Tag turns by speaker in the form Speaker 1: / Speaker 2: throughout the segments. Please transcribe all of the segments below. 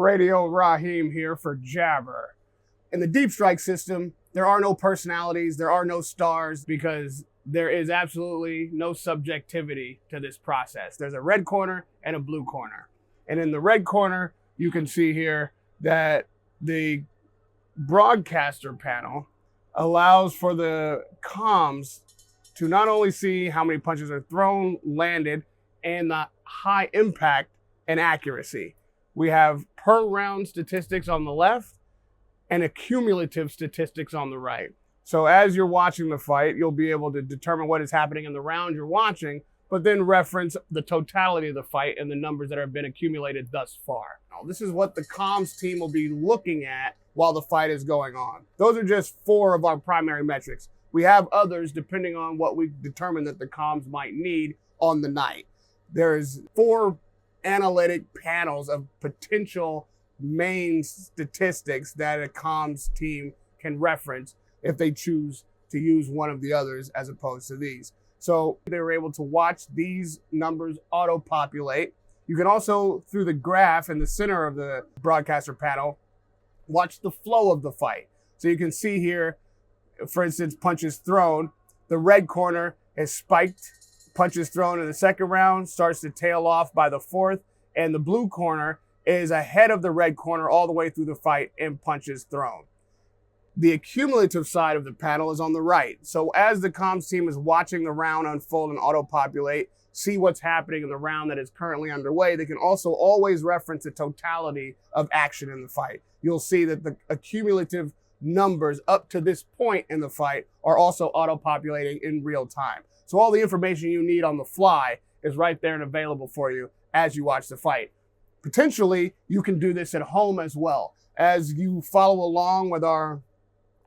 Speaker 1: Radio Raheem here for Jabbr. In the DeepStrike system, there are no personalities, there are no stars, because there is absolutely no subjectivity to this process. There's a red corner and a blue corner. And in the red corner, you can see here that the broadcaster panel allows for the comms to not only see how many punches are thrown, landed, and the high impact and accuracy. We have per round statistics on the left and accumulative statistics on the right. So as you're watching the fight, you'll be able to determine what is happening in the round you're watching, but then reference the totality of the fight and the numbers that have been accumulated thus far. Now, this is what the comms team will be looking at while the fight is going on. Those are just 4 of our primary metrics. We have others depending on what we determine that the comms might need on the night. There's 4 analytic panels of potential main statistics that a comms team can reference if they choose to use one of the others as opposed to these. So they were able to watch these numbers auto-populate. You can also, through the graph in the center of the broadcaster panel, watch the flow of the fight. So you can see here, for instance, punches thrown. The red corner is spiked. Punches thrown in the second round, starts to tail off by the 4th, and the blue corner is ahead of the red corner all the way through the fight in punches thrown. The accumulative side of the panel is on the right. So as the comms team is watching the round unfold and auto-populate, see what's happening in the round that is currently underway, they can also always reference the totality of action in the fight. You'll see that the accumulative numbers up to this point in the fight are also auto-populating in real time. So all the information you need on the fly is right there and available for you as you watch the fight. Potentially, you can do this at home as well. As you follow along with our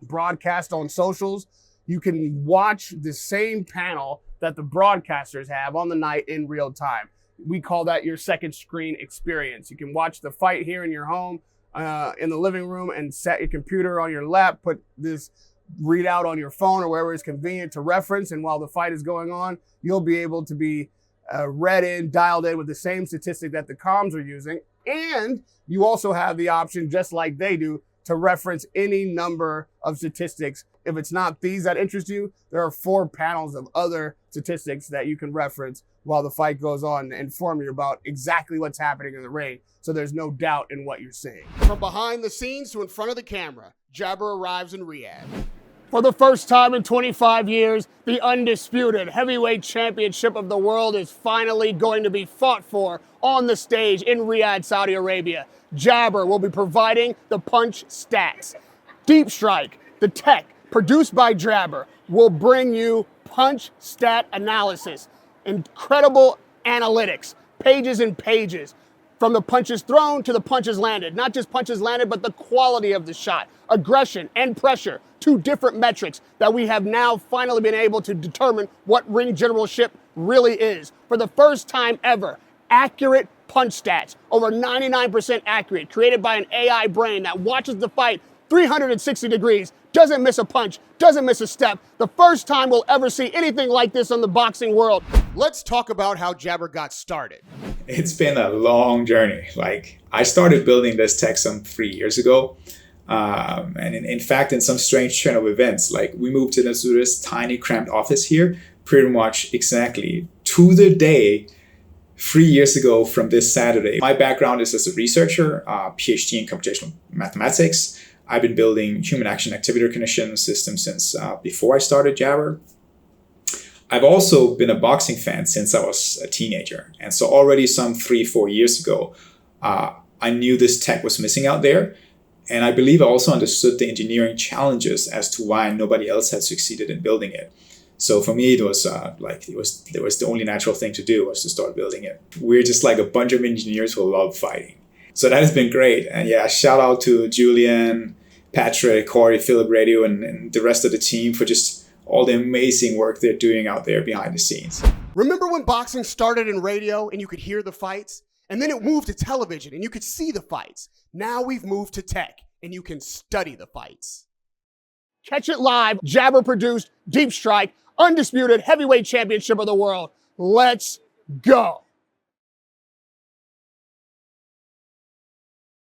Speaker 1: broadcast on socials, you can watch the same panel that the broadcasters have on the night in real time. We call that your second screen experience. You can watch the fight here in your home, in the living room, and set your computer on your lap, put this readout on your phone or wherever it's convenient to reference, and while the fight is going on, you'll be able to be dialed in with the same statistic that the comms are using. And you also have the option, just like they do, to reference any number of statistics. If it's not these that interest you, there are 4 panels of other statistics that you can reference while the fight goes on to inform you about exactly what's happening in the ring, so there's no doubt in what you're seeing. From behind the scenes to in front of the camera, Jabbr arrives in Riyadh. For the first time in 25 years, the undisputed heavyweight championship of the world is finally going to be fought for on the stage in Riyadh, Saudi Arabia. Jabbr will be providing the punch stats. DeepStrike, the tech produced by Jabbr, will bring you punch stat analysis, incredible analytics, pages and pages, from the punches thrown to the punches landed. Not just punches landed, but the quality of the shot, aggression and pressure, 2 different metrics that we have now finally been able to determine what ring generalship really is. For the first time ever, accurate punch stats, over 99% accurate, created by an AI brain that watches the fight 360 degrees, doesn't miss a punch, doesn't miss a step. The first time we'll ever see anything like this in the boxing world. Let's talk about how Jabbr got started.
Speaker 2: It's been a long journey. I started building this tech some 3 years ago. And in fact, in some strange turn of events, we moved to this tiny cramped office here pretty much exactly to the day 3 years ago from this Saturday. My background is as a researcher, PhD in computational mathematics. I've been building human action activity recognition systems since before I started Jabbr. I've also been a boxing fan since I was a teenager. And so already some 3-4 years ago, I knew this tech was missing out there. And I believe I also understood the engineering challenges as to why nobody else had succeeded in building it. So for me, it was the only natural thing to do was to start building it. We're just like a bunch of engineers who love fighting. So that has been great. And yeah, shout out to Julian, Patrick, Corey, Philip Radio, and the rest of the team for just all the amazing work they're doing out there behind the scenes.
Speaker 1: Remember when boxing started in radio and you could hear the fights? And then it moved to television and you could see the fights. Now we've moved to tech and you can study the fights. Catch it live, Jabbr produced, DeepStrike, undisputed heavyweight championship of the world. Let's go.